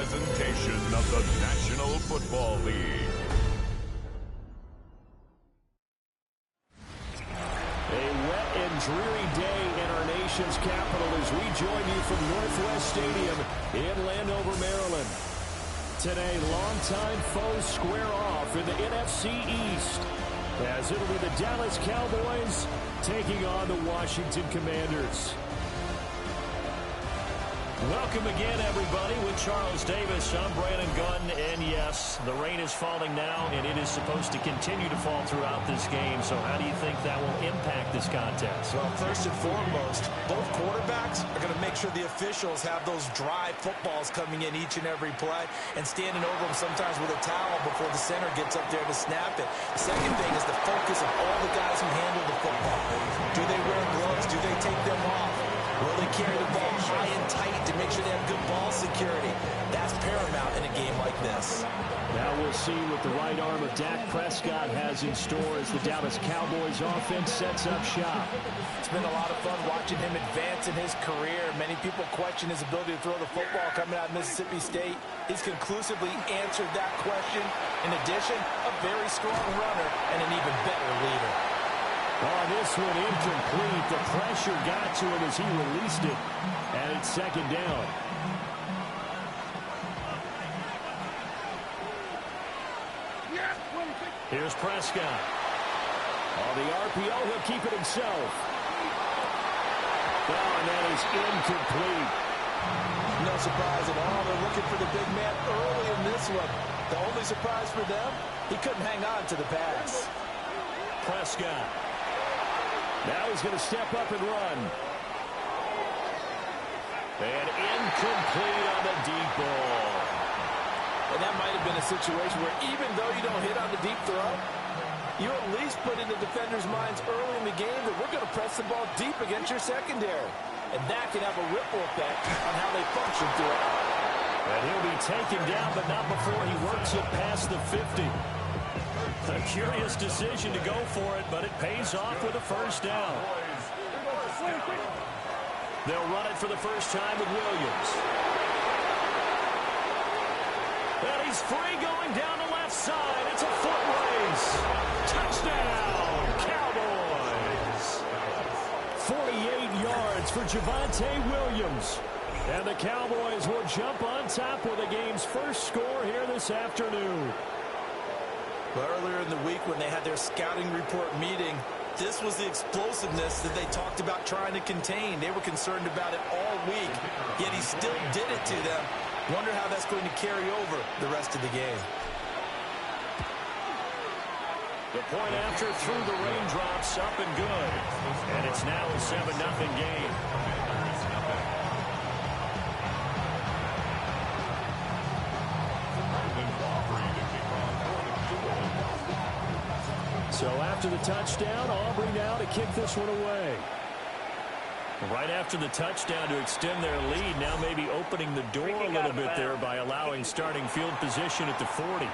presentation of the National Football League. A wet and dreary day in our nation's capital as we join you from Northwest Stadium in Landover, Maryland. Today, longtime foes square off in the NFC East, as it'll be the Dallas Cowboys taking on the Washington Commanders. Welcome again, everybody, with Charles Davis. I'm Brandon Gunn, and yes, the rain is falling now, and it is supposed to continue to fall throughout this game. So how do you think that will impact this contest? Well, first and foremost, both quarterbacks are going to make sure the officials have those dry footballs coming in each and every play and standing over them sometimes with a towel before the center gets up there to snap it. The second thing is the focus of all the guys who handle the football. Do they wear gloves? Do they take them off? Will they carry the ball high and tight to make sure they have good ball security? That's paramount in a game like this. Now we'll see what the right arm of Dak Prescott has in store as the Dallas Cowboys offense sets up shop. It's been a lot of fun watching him advance in his career. Many people question his ability to throw the football coming out of Mississippi State. He's conclusively answered that question. In addition, a very strong runner and an even better leader. Oh, this one incomplete. The pressure got to him as he released it. And it's second down. Here's Prescott. On the RPO, he'll keep it himself. Oh, and that is incomplete. No surprise at all. They're looking for the big man early in this one. The only surprise for them, he couldn't hang on to the pass. Prescott. Now he's going to step up and run. And incomplete on the deep ball. And that might have been a situation where even though you don't hit on the deep throw, you at least put in the defenders' minds early in the game that we're going to press the ball deep against your secondary. And that can have a ripple effect on how they function throughout. And he'll be taken down, but not before he works it past the 50. A curious decision to go for it, but it pays off with a first down. They'll run it for the first time with Williams. And he's free going down the left side. It's a foot race. Touchdown, Cowboys. 48 yards for Javonte Williams. And the Cowboys will jump on top with the game's first score here this afternoon. Well, earlier in the week when they had their scouting report meeting, this was the explosiveness that they talked about trying to contain. They were concerned about it all week, yet he still did it to them. Wonder how that's going to carry over the rest of the game. The point after through the raindrops, up and good. And it's now a 7-0 game. So after the touchdown, Aubrey now to kick this one away. Right after the touchdown to extend their lead, now maybe opening the door a little bit there by allowing starting field position at the 40.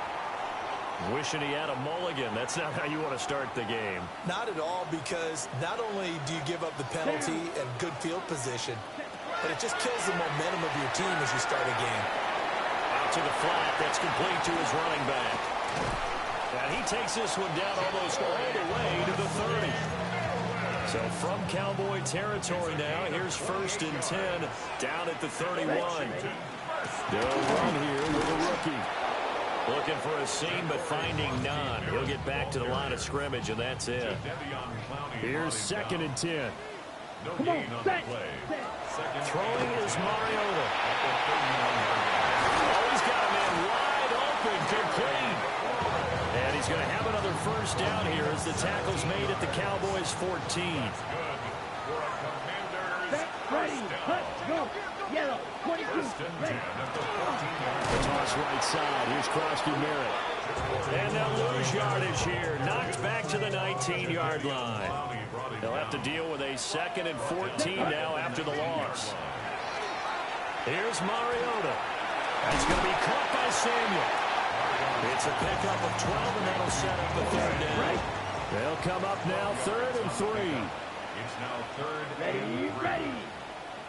Wishing he had a mulligan. That's not how you want to start the game. Not at all, because not only do you give up the penalty and good field position, but it just kills the momentum of your team as you start a game. Out to the flat. That's complete to his running back. And he takes this one down almost all the way to the 30. So from Cowboy territory now, here's 1st and 10 down at the 31. They'll run here with a rookie. Looking for a seam, but finding none. He'll get back to the line of scrimmage, and that's it. Here's 2nd and 10. Come on, set. Throwing is Mariota. Oh, he's got a man wide open, complete. And he's going to have another first down here as the tackle's made at the Cowboys' 14. Ready, let's go. Yellow, 22, ready. The toss right side. Here's Krosky-Merritt. And they'll lose yardage here. Knocked back to the 19-yard line. They'll have to deal with a 2nd and 14 now after the loss. Here's Mariota. That's going to be caught by Samuel. It's a pickup of 12, and that'll set up the 3rd down. They'll come up now 3rd and 3. It's now 3rd and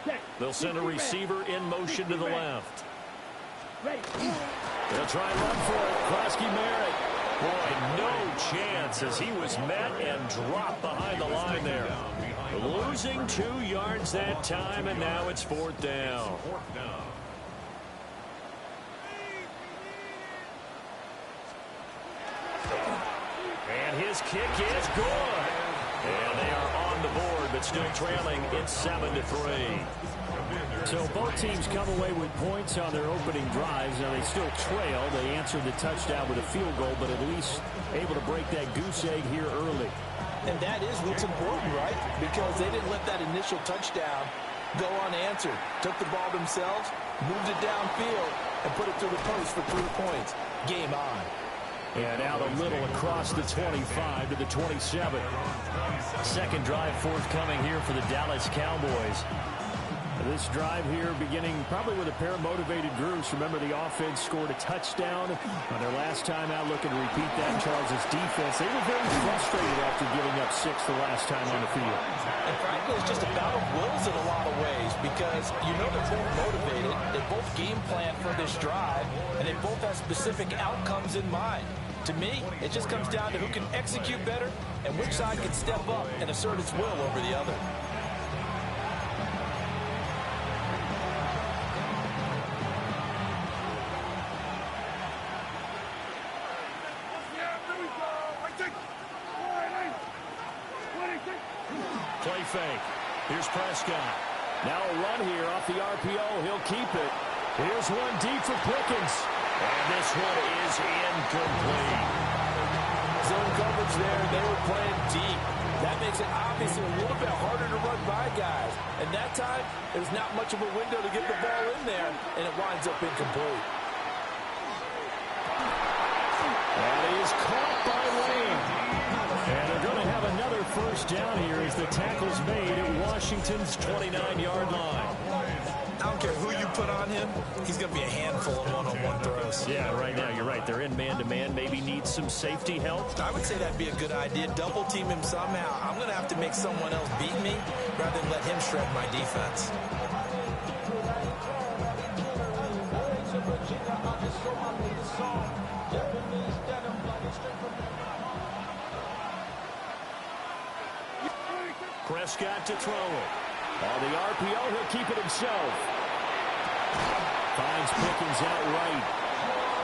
3. They'll send a receiver in motion to the left. Ready. They'll try and run for it. Krosky Merritt. Boy, no chance as he was met and dropped behind the line there. Losing 2 yards that time, and now it's 4th down. And his kick is good. And they are on the board, but still trailing. It's 7-3. So both teams come away with points on their opening drives. Now they still trail. They answered the touchdown with a field goal, but at least able to break that goose egg here early. And that is what's important, right? Because they didn't let that initial touchdown go unanswered. Took the ball themselves, moved it downfield, and put it through the post for 3 points. Game on. And out a little across the 25 to the 27. Second drive forthcoming here for the Dallas Cowboys. This drive here beginning probably with a pair of motivated groups. Remember, the offense scored a touchdown on their last time out, looking to repeat that in Charles' defense. They were very frustrated after giving up 6 the last time on the field. And frankly, it's just a battle of wills in a lot of ways because you know they're both motivated. They both game plan for this drive, and they both have specific outcomes in mind. To me, it just comes down to who can execute better and which side can step up and assert its will over the other. Play fake. Here's Prescott. Now a run here off the RPO. He'll keep it. Here's one deep for Pickens. And this one is incomplete. Zone coverage there. They were playing deep. That makes it obviously a little bit harder to run by guys. And that time, there's not much of a window to get the ball in there, and it winds up incomplete. That is caught by Lamb. And they're going to have another first down here as the tackle's made at Washington's 29-yard line. I don't care who you put on him, he's going to be a handful of one-on-one throws. Yeah, right now, you're right. They're in man-to-man. Maybe need some safety help. I would say that'd be a good idea. Double team him somehow. I'm going to have to make someone else beat me rather than let him shred my defense. Prescott to throw it. On the RPO, he'll keep it himself. Finds Pickens out right.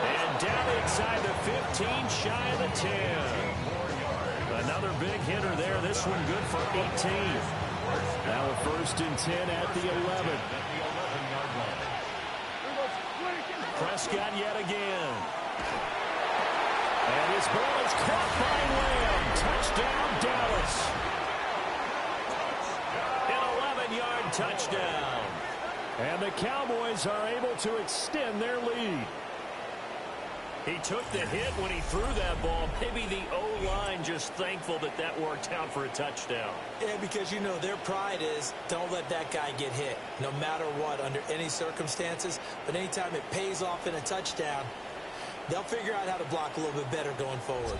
And down inside the 15, shy of the 10. Another big hitter there. This one good for 18. Now a 1st and 10 at the 11. Prescott yet again. And his ball is caught by Lamb. Touchdown, Dallas. An 11-yard touchdown. And the Cowboys are able to extend their lead. He took the hit when he threw that ball. Maybe the O-line just thankful that that worked out for a touchdown. Yeah, because, you know, their pride is don't let that guy get hit, no matter what, under any circumstances. But anytime it pays off in a touchdown, they'll figure out how to block a little bit better going forward.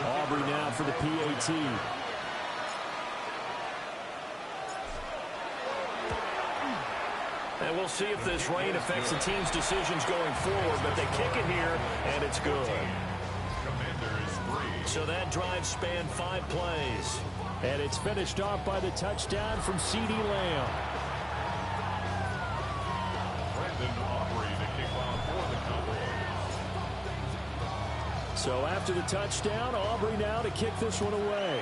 Aubrey now for the PAT. And we'll see if this rain affects the team's decisions going forward, but they kick it here, and it's good. So that drive spanned 5 plays. And it's finished off by the touchdown from CeeDee Lamb. So after the touchdown, Aubrey now to kick this one away.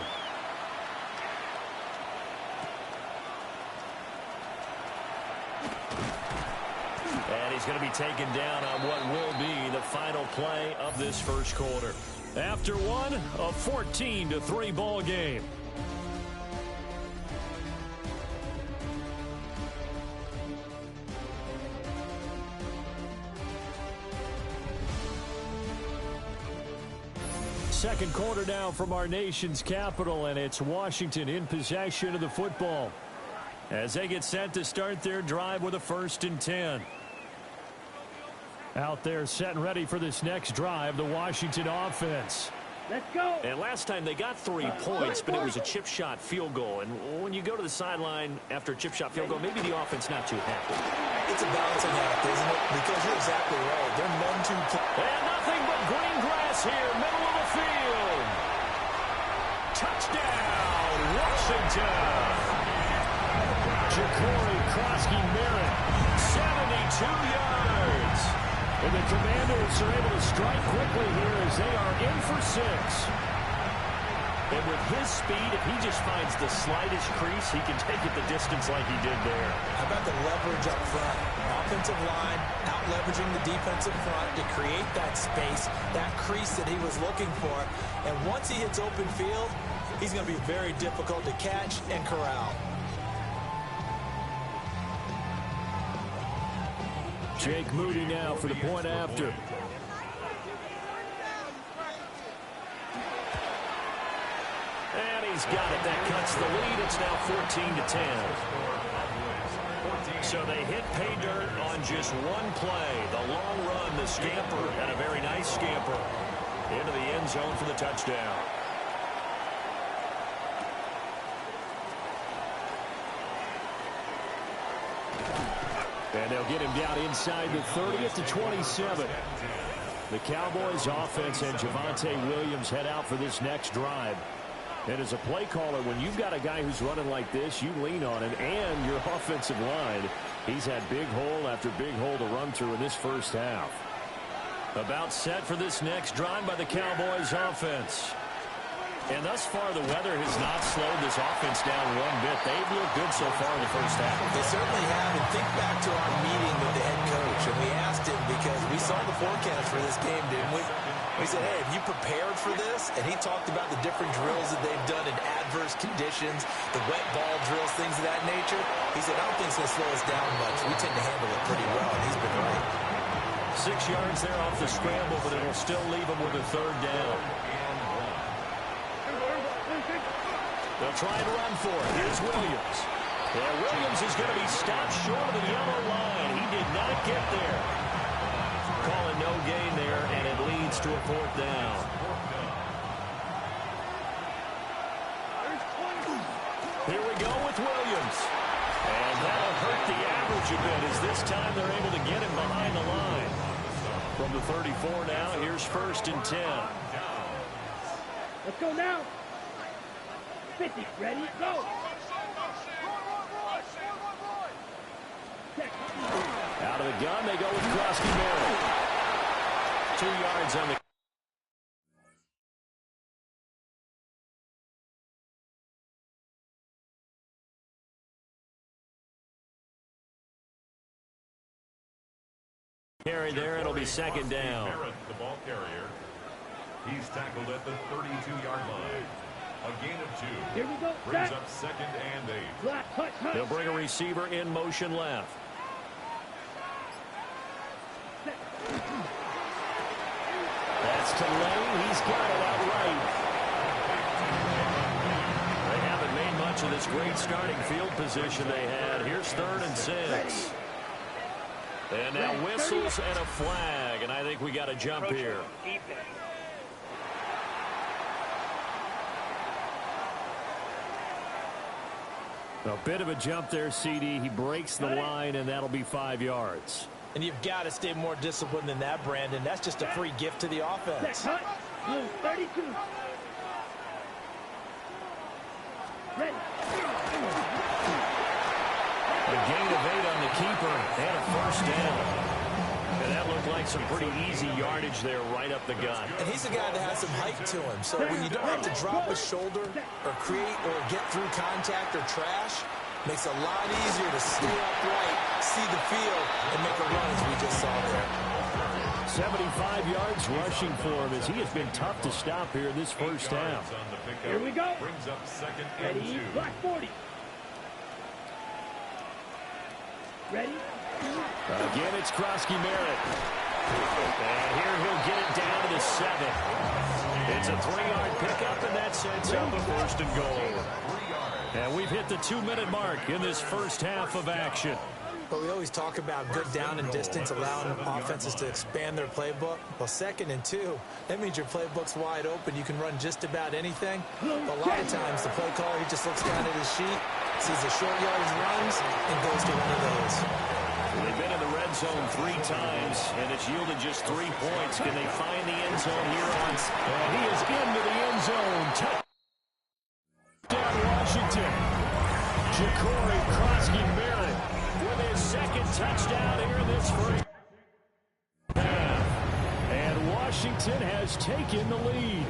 And he's going to be taken down on what will be the final play of this first quarter. After one, a 14-3 ball game. Second quarter now from our nation's capital, and it's Washington in possession of the football as they get set to start their drive with a 1st and 10. Out there set and ready for this next drive, the Washington offense. Let's go. And last time they got 3 points, but it was a chip shot field goal. And when you go to the sideline after a chip shot field goal, maybe the offense not too happy. It's a balancing act, isn't it? Because you're exactly right. They're men to play. And nothing but green grass here, middle of the field. Touchdown, Washington. Ja'Cory Krosky-Merritt, 72 yards. And the Commanders are able to strike quickly here as they are in for 6. And with his speed, if he just finds the slightest crease, he can take it the distance like he did there. How about the leverage up front? Offensive line out leveraging the defensive front to create that space, that crease that he was looking for. And once he hits open field, he's going to be very difficult to catch and corral. Jake Moody now for the point after. And he's got it. That cuts the lead. It's now 14-10. So they hit pay dirt on just one play. The long run, the scamper, and a very nice scamper into the end zone for the touchdown. And they'll get him down inside the 30 at the 27. The Cowboys offense and Javonte Williams head out for this next drive. And as a play caller, when you've got a guy who's running like this, you lean on him and your offensive line. He's had big hole after big hole to run through in this first half. About set for this next drive by the Cowboys offense. And thus far, the weather has not slowed this offense down one bit. They've looked good so far in the first half. They certainly have. And think back to our meeting with the head coach. And we asked him because we saw the forecast for this game, didn't we? We said, hey, have you prepared for this? And he talked about the different drills that they've done in adverse conditions, the wet ball drills, things of that nature. He said, I don't think it's going to slow us down much. We tend to handle it pretty well, and he's been right. 6 yards there off the scramble, but it'll still leave them with a third down. They'll try and run for it. Here's Williams. Yeah, Williams is going to be stopped short of the yellow line. He did not get there. Calling no gain there, and it leads to a 4th down. Here we go with Williams. And that'll hurt the average a bit as this time they're able to get him behind the line. From the 34 now, here's 1st and 10. Let's go now. 50. Ready? Go. Out of the gun, they go with Krosky-Merritt. 2 yards on the carry there. It'll be 2nd down. The ball carrier. He's tackled at the 32-yard line. A gain of 2. Here we go. Brings up 2nd and 8. They'll bring a receiver in motion left. That's to Lane. He's got it outright. They haven't made much of this great starting field position they had. Here's 3rd and 6. And now whistles and a flag. And I think we got a jump here. A bit of a jump there, CD. He breaks the line, and that'll be 5 yards. And you've got to stay more disciplined than that, Brandon. That's just a free gift to the offense. 32. Ready. A gain of 8 on the keeper and a 1st down. And that looked like some pretty easy yardage there right up the gut. And he's a guy that has some height to him. So when you don't have to drop a shoulder or create or get through contact or trash, makes it a lot easier to stay upright, see the field, and make a run as we just saw there. 75 yards rushing for him as he has been tough to stop here in this first half. Here we go. Brings up 2nd and 2. Black 40. Ready? Again, it's Krosky-Merritt. And here he'll get it down to the 7. It's a 3-yard pickup, and that sets up a 1st and goal. And we've hit the 2-minute mark in this first half of action. Well, we always talk about good down and distance, allowing offenses to expand their playbook. Well, 2nd and 2, that means your playbook's wide open. You can run just about anything. But a lot of times, the play caller, he just looks down at his sheet, sees the short yardage runs, and goes to one of those. They've been in the red zone 3 times, and it's yielded just 3 points. Can they find the end zone here? And he is into the end zone. Touchdown, Washington. Ja'Cory Krosky-Merritt with his 2nd touchdown here in this first half. And Washington has taken the lead.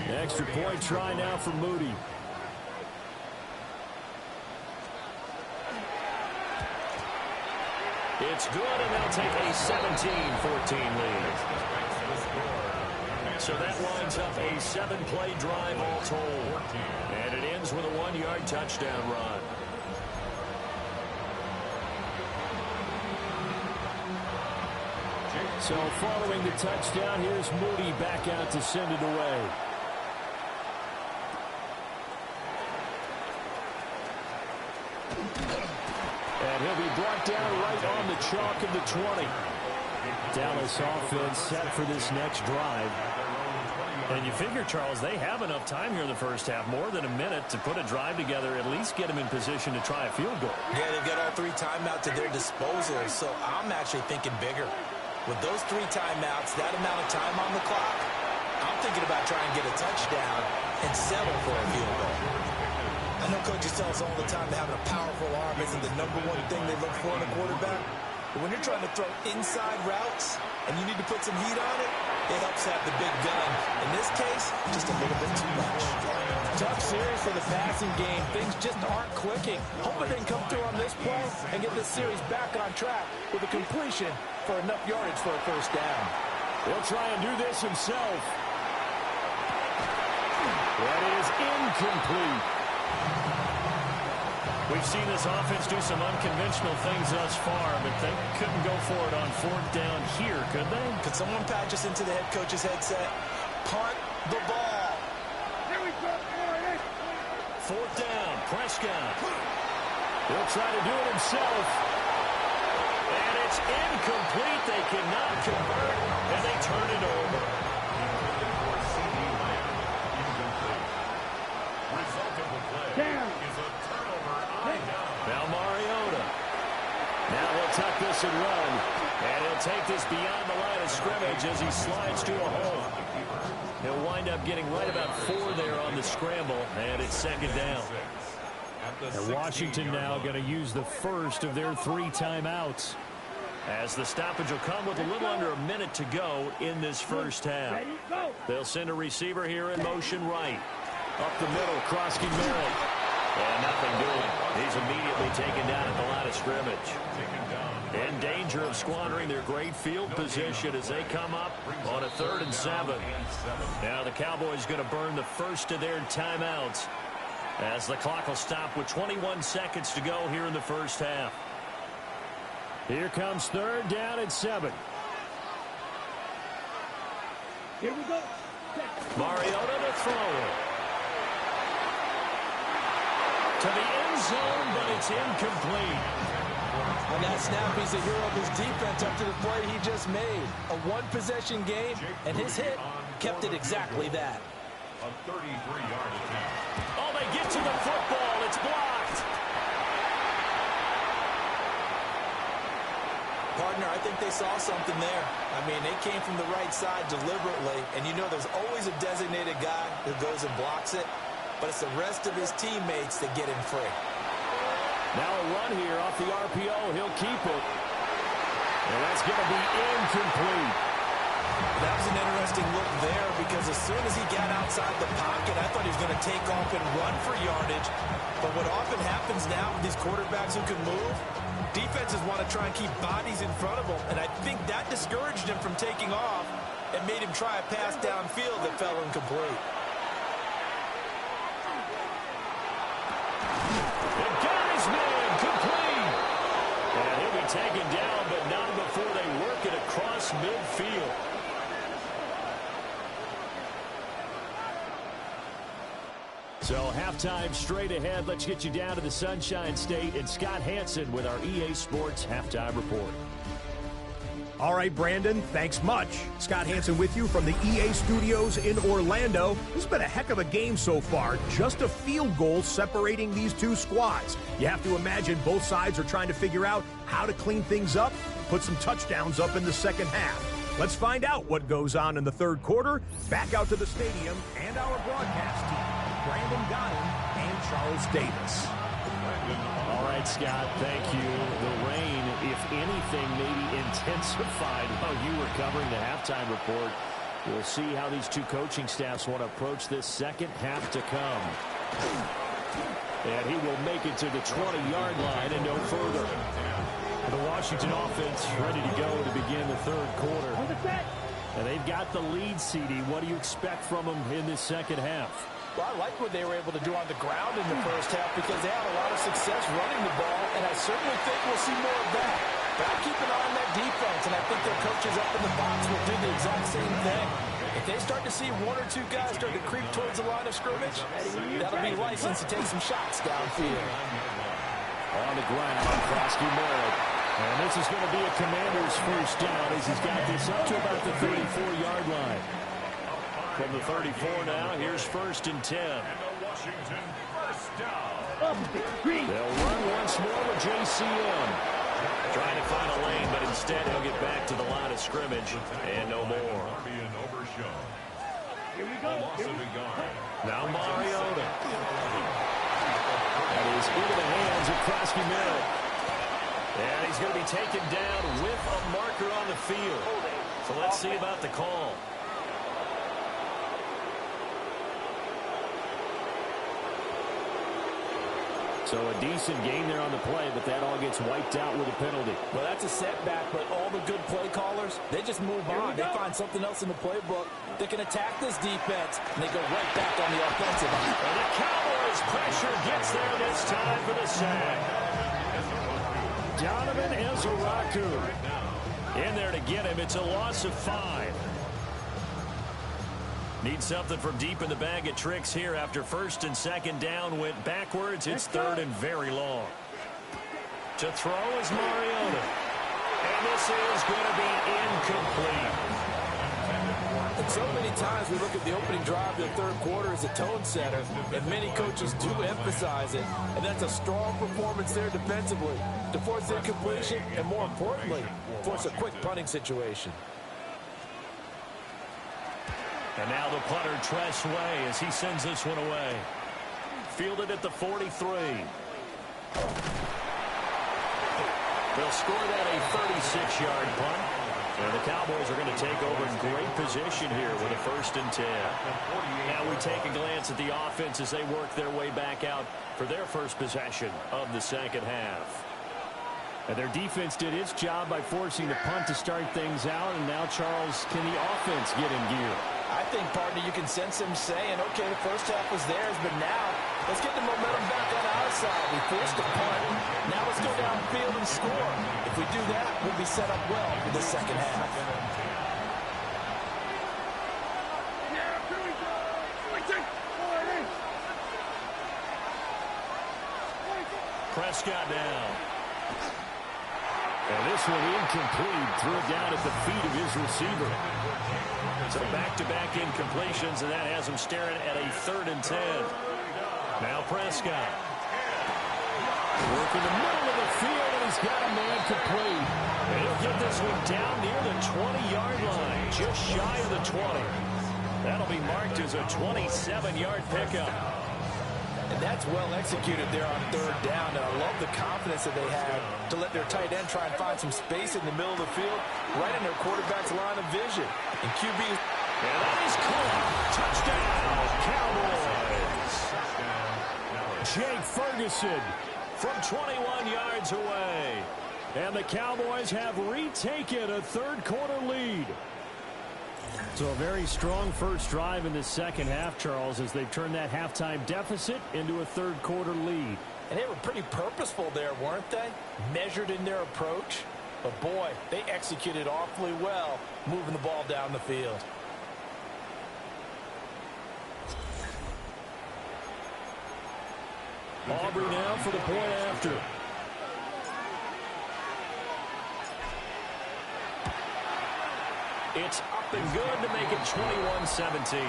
Extra point try now for Moody. It's good, and they'll take a 17-14 lead. So that lines up a 7-play drive all told. And it ends with a 1-yard touchdown run. So following the touchdown, here's Moody back out to send it away. And he'll be brought down right on the chalk of the 20. Dallas offense set for this next drive. And you figure, Charles, they have enough time here in the first half, more than a minute, to put a drive together, at least get them in position to try a field goal. Yeah, they've got all 3 timeouts at their disposal, so I'm actually thinking bigger. With those 3 timeouts, that amount of time on the clock, I'm thinking about trying to get a touchdown and settle for a field goal. I know coaches tell us all the time that having a powerful arm isn't the #1 thing they look for in a quarterback. But when you're trying to throw inside routes and you need to put some heat on it, it helps have the big gun. In this case, just a little bit too much. Tough series for the passing game. Things just aren't clicking. Hoping they can come through on this play and get this series back on track with a completion for enough yardage for a first down. He'll try and do this himself. That is incomplete. We've seen this offense do some unconventional things thus far, but they couldn't go for it on 4th down here, could they? Could someone patch us into the head coach's headset? Punt the ball. Here we go. 4th down, Prescott. He'll try to do it himself. And it's incomplete. They cannot convert, and they turn it over. Result of the play is a turnover on down. Now Mariota. Now he'll tuck this and run. And he'll take this beyond the line of scrimmage as he slides to a hole. He'll wind up getting right about 4 there on the scramble, and it's 2nd down. And Washington now going to use the first of their 3 timeouts, as the stoppage will come with a little under a minute to go in this first half. They'll send a receiver here in motion right. Up the middle, Krosky-Merritt. And nothing doing. He's immediately taken down at the line of scrimmage. In danger of squandering their great field position as they come up on a 3rd and 7. Now the Cowboys going to burn the first of their timeouts, as the clock will stop with 21 seconds to go here in the first half. Here comes 3rd down and 7. Here we go. Mariota to throw it. To the end zone, but it's incomplete. On that snap, he's a hero of his defense after the play he just made. A 1-possession game, and his hit kept it exactly that. A 33-yard attempt. Oh, they get to the football. It's blocked. Partner, I think they saw something there. I mean, they came from the right side deliberately, and you know there's always a designated guy who goes and blocks it, but it's the rest of his teammates that get him free. Now a run here off the RPO. He'll keep it. And that's going to be incomplete. That was an interesting look there, because as soon as he got outside the pocket, I thought he was going to take off and run for yardage. But what often happens now with these quarterbacks who can move, defenses want to try and keep bodies in front of them, and I think that discouraged him from taking off and made him try a pass downfield that fell incomplete. It got his man complete. And he'll be taken down, but not before they work it across midfield. So halftime straight ahead. Let's get you down to the Sunshine State and Scott Hansen with our EA Sports Halftime Report. All right, Brandon, thanks much. Scott Hansen with you from the EA Studios in Orlando. This has been a heck of a game so far. Just a field goal separating these two squads. You have to imagine both sides are trying to figure out how to clean things up, put some touchdowns up in the second half. Let's find out what goes on in the third quarter. Back out to the stadium and our broadcast team, Brandon Godden and Charles Davis. All right, Scott, thank you. The rain, if anything, maybe intensified while you were covering the halftime report. We'll see how these two coaching staffs want to approach this second half to come. And he will make it to the 20-yard line and no further. The Washington offense ready to go to begin the third quarter. And they've got the lead, CD. What do you expect from them in this second half? Well, I like what they were able to do on the ground in the first half because they had a lot of success running the ball, and I certainly think we'll see more of that. But I keep an eye on that defense, and I think their coaches up in the box will do the exact same thing. If they start to see one or two guys start to creep towards the line of scrimmage, that'll be license to take some shots downfield. On the ground, Krosky Merritt. And this is going to be a Commander's first down as he's got this up to about the 34-yard line. From the 34 now, here's 1st and 10. They'll run once more with JCM. Trying to find a lane, but instead he'll get back to the line of scrimmage and no more. Here we go. Now Mariota. That is into the hands of Krosky Merritt. And he's going to be taken down with a marker on the field. So let's see about the call. So a decent gain there on the play, but that all gets wiped out with a penalty. Well, that's a setback, but all the good play callers, they just move on. They find something else in the playbook. They can attack this defense, and they go right back on the offensive end. And the Cowboys' pressure gets there this time for the sack. Donovan Ezeraku in there to get him. It's a loss of 5. Need something from deep in the bag of tricks here after 1st and 2nd down went backwards. It's 3rd and very long. To throw is Mariota. And this is going to be incomplete. And so many times we look at the opening drive of the third quarter as a tone setter, and many coaches do emphasize it, and that's a strong performance there defensively to force incompletion and, more importantly, force a quick punting situation. And now the punter, Tress Way, as he sends this one away. Fielded at the 43. They'll score that a 36-yard punt. And the Cowboys are going to take over in great position here with a 1st and 10. Now we take a glance at the offense as they work their way back out for their first possession of the second half. And their defense did its job by forcing the punt to start things out. And now, Charles, can the offense get in gear? I think, partner, you can sense him saying, okay, the first half was theirs, but now let's get the momentum back on our side. We forced a punt. Now let's go downfield and score. If we do that, we'll be set up well for the second half. Prescott down. And this one incomplete. Threw it down at the feet of his receiver. So back-to-back incompletions, and that has him staring at a 3rd and 10. Now Prescott. Working the middle of the field, and he's got a man complete. And he'll get this one down near the 20-yard line, just shy of the 20. That'll be marked as a 27-yard pickup. And that's well executed there on 3rd down. And I love the confidence that they had to let their tight end try and find some space in the middle of the field, right in their quarterback's line of vision. And QB... And that is caught. Touchdown, Cowboys. Jake Ferguson from 21 yards away. And the Cowboys have retaken a third quarter lead. So a very strong first drive in the second half, Charles, as they've turned that halftime deficit into a third quarter lead. And they were pretty purposeful there, weren't they? Measured in their approach. But boy, they executed awfully well, moving the ball down the field. Aubrey now for the point after. It's up and good to make it 21-17.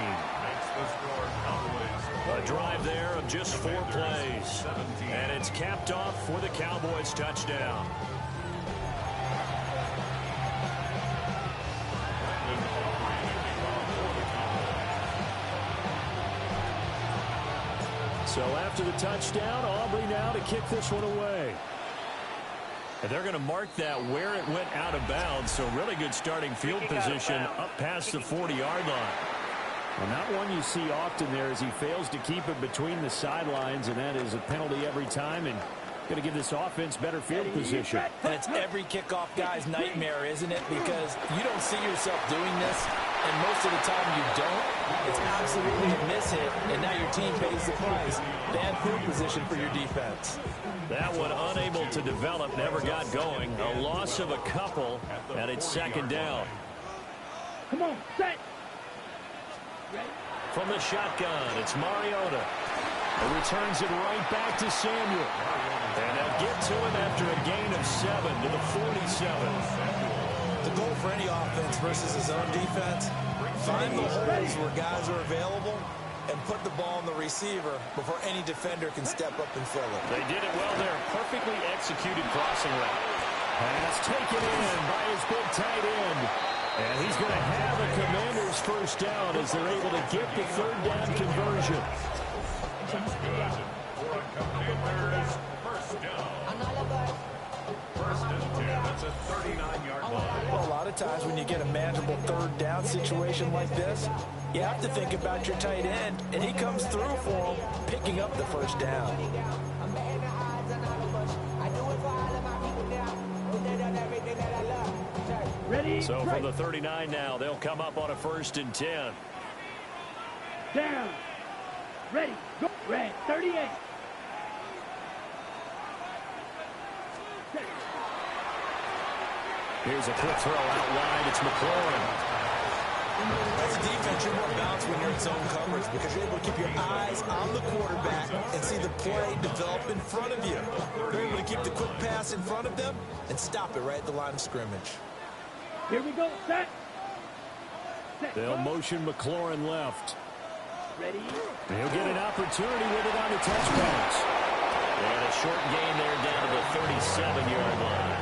A drive there of just 4 plays. And it's capped off for the Cowboys touchdown. So after the touchdown, Aubrey now to kick this one away. And they're going to mark that where it went out of bounds. So really good starting field position up past the 40-yard line. Well, not one you see often there as he fails to keep it between the sidelines, and that is a penalty every time, and going to give this offense better field position. And it's every kickoff guy's nightmare, isn't it? Because you don't see yourself doing this, and most of the time you don't. It's absolutely a mishit, and now your team pays the price. Bad field position for your defense. That one unable to develop, never got going. A loss of a couple, and it's second down. Come on, set. From the shotgun, it's Mariota. He returns it right back to Samuel. And they'll get to him after a gain of 7 to the 47. The goal for any offense versus his own defense, find the holes where guys are available and put the ball on the receiver before any defender can step up and fill it. They did it well there. Perfectly executed crossing route. Pass taken in by his big tight end. And he's going to have a Commanders first down as they're able to get the third down conversion. That's good. For a Commanders first down. First and 10. That's a 39-yard line. Well, a lot of times when you get a manageable third down situation like this, you have to think about your tight end, and he comes through for him, picking up the first down. Ready, So right. from the 39 now, they'll come up on a 1st and 10. Down. Ready, go. Red, 38. Here's a quick throw out wide. It's McLaurin. As a defense, you're more balanced when you're in zone coverage because you're able to keep your eyes on the quarterback and see the play develop in front of you. You're able to keep the quick pass in front of them and stop it right at the line of scrimmage. Here we go, set. Set. They'll motion McLaurin left. Ready. He'll get an opportunity with it on the touch pass. And a short gain there down to the 37-yard line.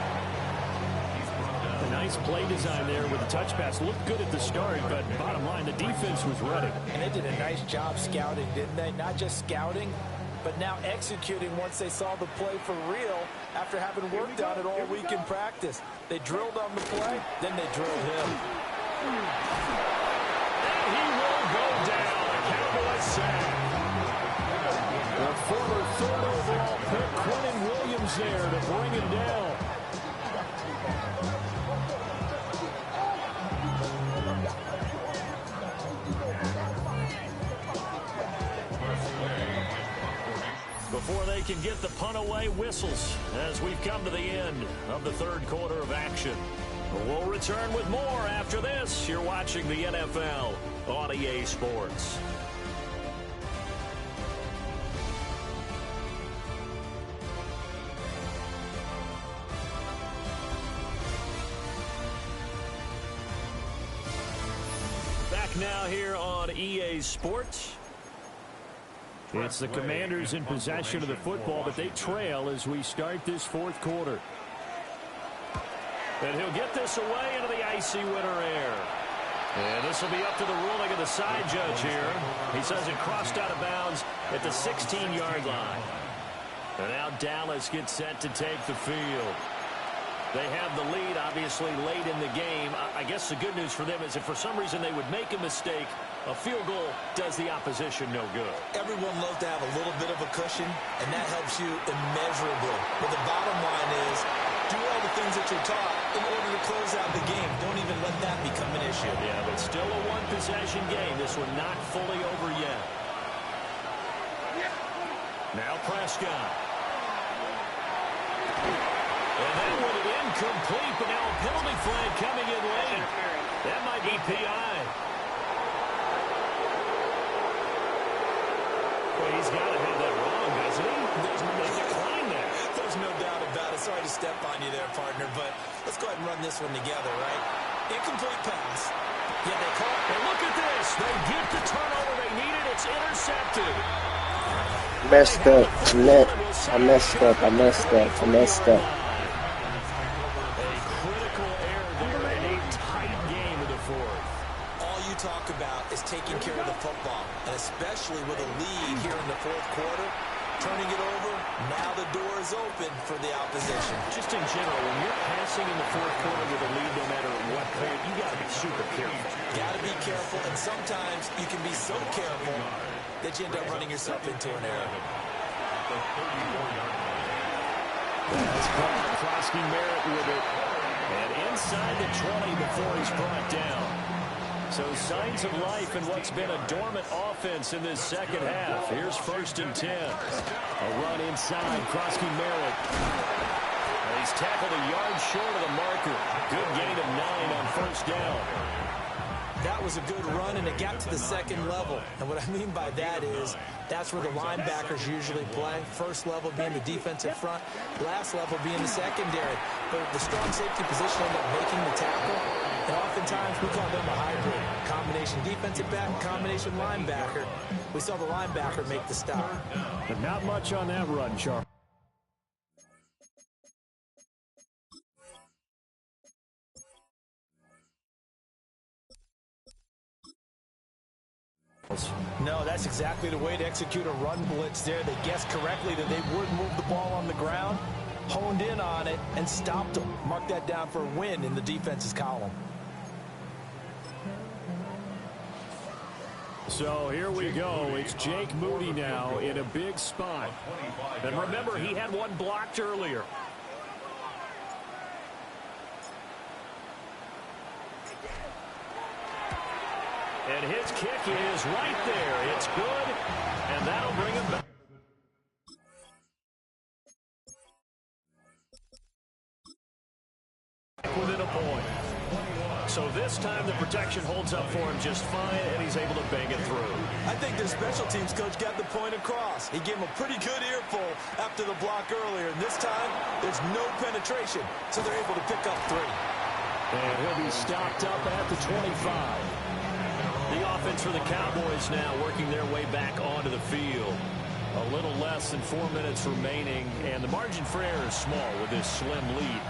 A nice play design there with the touch pass. Looked good at the start, but bottom line, the defense was ready. And they did a nice job scouting, didn't they? Not just scouting, but now executing once they saw the play for real after having worked on it all week in practice. They drilled on the play, then they drilled him. And he will go down. A Cowboy sack. The former third overall pick, Quentin Williams there to bring him down. Before they can get the punt away, whistles as we've come to the end of the third quarter of action. We'll return with more after this. You're watching the NFL on EA Sports. Back now here on EA Sports. It's the Commanders in possession of the football, but they trail as we start this fourth quarter. And he'll get this away into the icy winter air. And this will be up to the ruling of the side judge here. He says it crossed out of bounds at the 16-yard line. And now Dallas gets set to take the field. They have the lead, obviously, late in the game. I guess the good news for them is if for some reason they would make a mistake, a field goal does the opposition no good. Everyone loves to have a little bit of a cushion, and that helps you immeasurably. But the bottom line is, do all the things that you're taught in order to close out the game. Don't even let that become an issue. Yeah, but still a one-possession game. This one not fully over yet. Now Prescott. And that one incomplete, but now a penalty flag coming in late. That might be PI. Well, he's got to have that wrong, doesn't he? There's no doubt about it. Sorry to step on you there, partner, but let's go ahead and run this one together, right? Incomplete pass. Yeah, they call it. And look at this. They get the turnover they needed. It's intercepted. Messed up. I messed up. A critical error there in a tight game of the fourth. All you talk about is taking care of the football, and especially with a lead here in the fourth quarter, turning it over, now the door is open for the opposition. Just in general, when you're passing in the fourth quarter with a lead, no matter what point, you got to be super careful. Got to be careful, and sometimes you can be so careful that you end up running yourself into an error. That's Krosky Merritt with it. And inside the 20 before he's brought down. So signs of life in what's been a dormant offense in this second half. Here's 1st and 10. A run inside, Krosky Merritt. And he's tackled a yard short of the marker. Good gain of 9 on 1st down. That was a good run, and it got to the second level. And what I mean by that is that's where the linebackers usually play. First level being the defensive front, last level being the secondary. But the strong safety position ended up making the tackle. And oftentimes we call them a hybrid. Combination defensive back, combination linebacker. We saw the linebacker make the stop. But not much on that run, Charles. No, that's exactly the way to execute a run blitz there. They guessed correctly that they would move the ball on the ground, honed in on it, and stopped them. Mark that down for a win in the defense's column. So here we go. It's Jake Moody now in a big spot. And remember, he had one blocked earlier. And his kick is right there. It's good, and that'll bring him back. Within a point. So this time the protection holds up for him just fine, and he's able to bang it through. I think their special teams coach got the point across. He gave him a pretty good earful after the block earlier, and this time there's no penetration, so they're able to pick up 3. And he'll be stopped up at the 25. The offense for the Cowboys now working their way back onto the field. A little less than 4 minutes remaining, and the margin for error is small with this slim lead.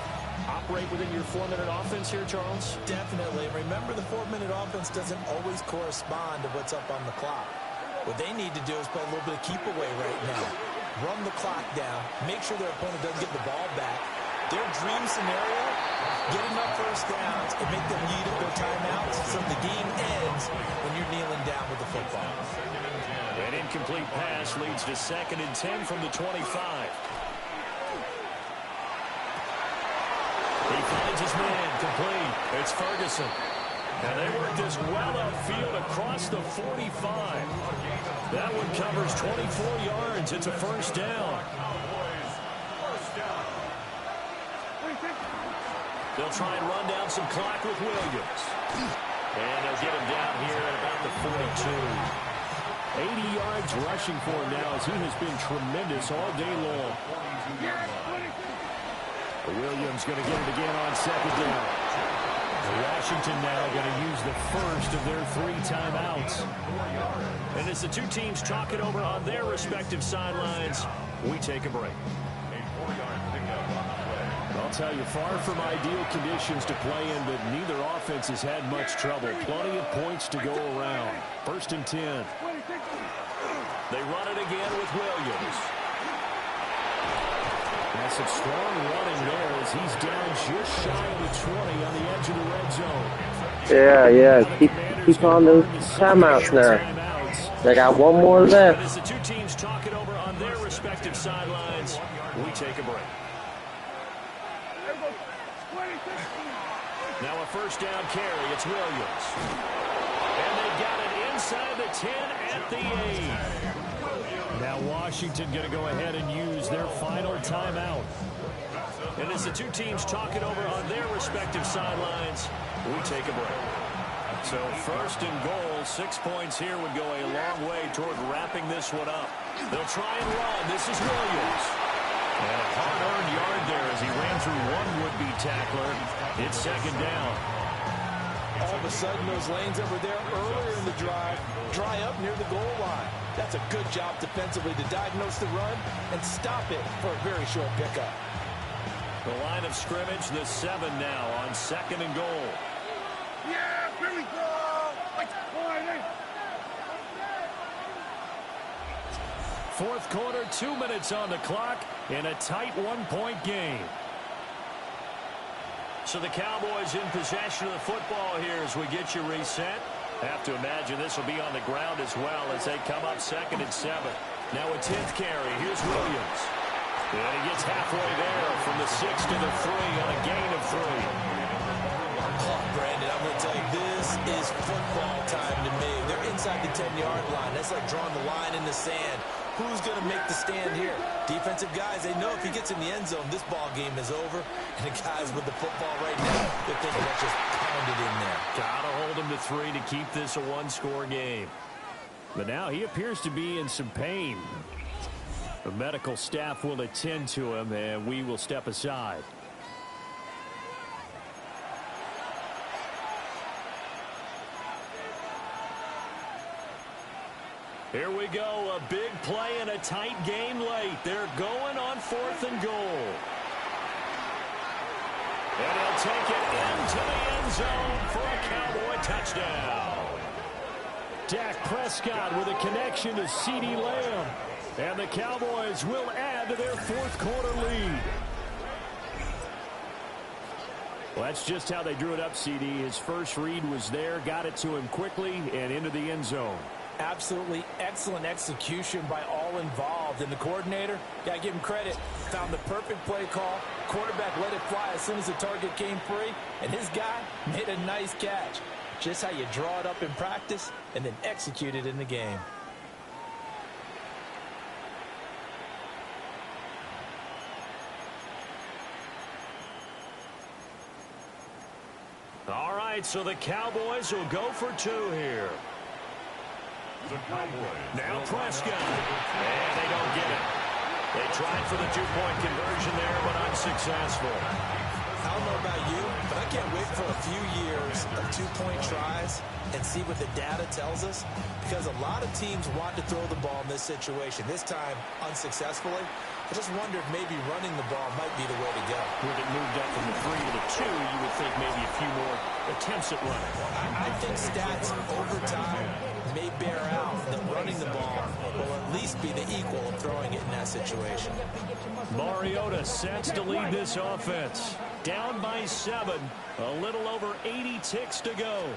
Operate within your 4-minute offense here, Charles? Definitely. Remember, the 4-minute offense doesn't always correspond to what's up on the clock. What they need to do is play a little bit of keep away right now. Run the clock down. Make sure their opponent doesn't get the ball back. Their dream scenario, get enough first downs and make them need their timeouts so the game ends when you're kneeling down with the football. An incomplete pass leads to 2nd and 10 from the 25. He finds his man complete. It's Ferguson. And they work this well upfield across the 45. That one covers 24 yards. It's a 1st down. They'll try and run down some clock with Williams. And they'll get him down here at about the 42. 80 yards rushing for him now as he has been tremendous all day long. Williams going to get it again on 2nd down. Washington now going to use the first of their 3 timeouts. And as the two teams talk it over on their respective sidelines, we take a break. I'll tell you, far from ideal conditions to play in, but neither offense has had much trouble. Plenty of points to go around. 1st and 10. They run it again with Williams. That's some strong running there as he's down just shy of the 20 on the edge of the red zone. Yeah. Keep on those timeouts now. They got one more left. As the two teams talk it over on their respective sidelines, we take a break. Now a 1st down carry. It's Williams. And they got it inside the 10 at the 8. Now Washington going to go ahead and use their final timeout. And as the two teams talk it over on their respective sidelines, we take a break. So first and goal, 6 points here would go a long way toward wrapping this one up. They'll try and run. This is Williams. And a hard-earned yard there as he ran through one would-be tackler. It's second down. All of a sudden, those lanes that were there earlier in the drive dry up near the goal line. That's a good job defensively to diagnose the run and stop it for a very short pickup. The line of scrimmage, the 7 now on second and goal. Yeah, here we go. Fourth quarter, 2 minutes on the clock in a tight 1-point game. So the Cowboys in possession of the football here as we get you reset. Have to imagine this will be on the ground as well as they come up second and 7. Now a 10th carry. Here's Williams. And he gets halfway there from the 6 to the 3 on a gain of 3. Oh, Brandon, I'm going to tell you, this is football time to me. They're inside the 10-yard line. That's like drawing the line in the sand. Who's going to make the stand here? Defensive guys, they know if he gets in the end zone, this ball game is over. And the guys with the football right now, they're thinking, let's just pound it in there. Gotta hold him to 3 to keep this a one-score game. But now he appears to be in some pain. The medical staff will attend to him, and we will step aside. Here we go, a big play in a tight game late. They're going on 4th and goal. And he'll take it into the end zone for a Cowboy touchdown. Dak Prescott with a connection to CeeDee Lamb. And the Cowboys will add to their fourth quarter lead. Well, that's just how they drew it up, CD. His first read was there, got it to him quickly, and into the end zone. Absolutely excellent execution by all involved. And the coordinator, got to give him credit, found the perfect play call. Quarterback let it fly as soon as the target came free, and his guy made a nice catch. Just how you draw it up in practice and then execute it in the game. All right, so the Cowboys will go for 2 here. The Cowboys. Now Prescott. And they don't get it. They tried for the 2-point conversion there, but unsuccessful. I don't know about you, but I can't wait for a few years of 2-point tries and see what the data tells us, because a lot of teams want to throw the ball in this situation. This time, unsuccessfully. I just wonder if maybe running the ball might be the way to go. With it moved up from the 3 to the 2, you would think maybe a few more attempts at running. I think stats over time may bear out that running the ball will at least be the equal of throwing it in that situation. Mariota sets to lead this offense. Down by 7. A little over 80 ticks to go.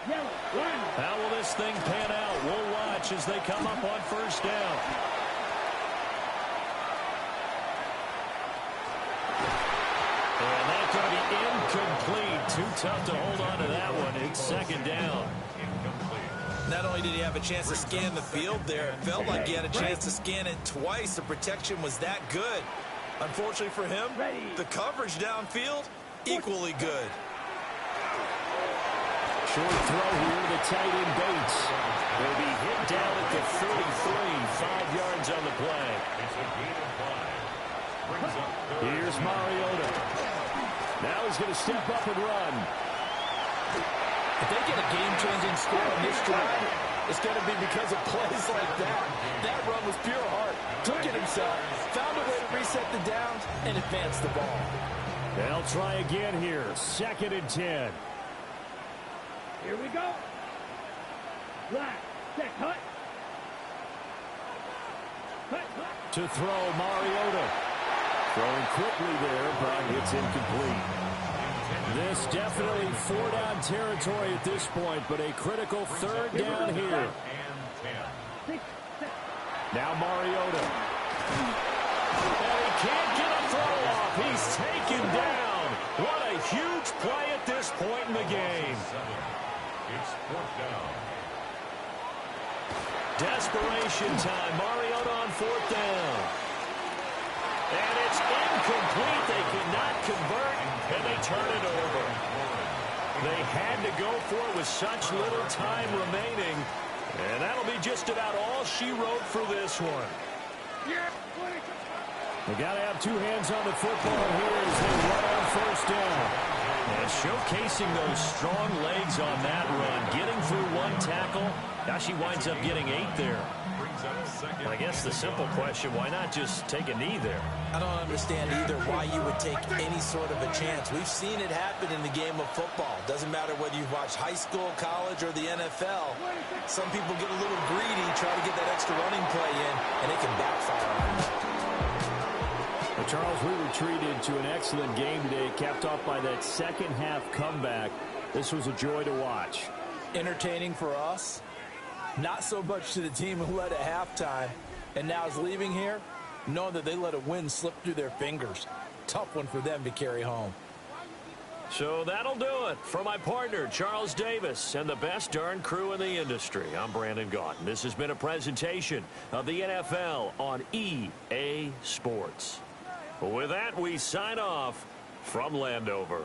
How will this thing pan out? We'll watch as they come up on first down. And that's going to be incomplete. Too tough to hold on to that one. It's second down. Not only did he have a chance to scan the field there, it felt like he had a chance to scan it twice. The protection was that good. Unfortunately for him, the coverage downfield, equally good. Short throw here to the tight end Bates. Will be hit down at the 33, 5 yards on the play. Here's Mariota. Now he's going to step up and run. If they get a game-changing score on this drive, it's going to be because of plays like that. That run was pure heart. Took it himself, found a way to reset the downs, and advance the ball. They'll try again here. 2nd and 10. Here we go. Black, set, cut. Cut. To throw, Mariota. Throwing quickly there, but it's incomplete. This definitely 4-down territory at this point, but a critical 3rd down here. Now Mariota. And he can't get a throw off. He's taken down. What a huge play at this point in the game. It's 4th down. Desperation time. Mariota on 4th down. And it's incomplete. They cannot convert, and they turn it over. They had to go for it with such little time remaining. And that'll be just about all she wrote for this one. They got to have two hands on the football here as they run on first down. And showcasing those strong legs on that run, getting through one tackle. Now she winds up getting 8 there. I guess the simple question, why not just take a knee there? I don't understand either why you would take any sort of a chance. We've seen it happen in the game of football. Doesn't matter whether you've watched high school, college, or the NFL. Some people get a little greedy, try to get that extra running play in, and it can backfire on them. Well, Charles, we were treated to an excellent game today, capped off by that second half comeback. This was a joy to watch. Entertaining for us. Not so much to the team who led at halftime and now is leaving here, knowing that they let a win slip through their fingers. Tough one for them to carry home. So that'll do it for my partner, Charles Davis, and the best darn crew in the industry. I'm Brandon Gaudin. This has been a presentation of the NFL on EA Sports. With that, we sign off from Landover.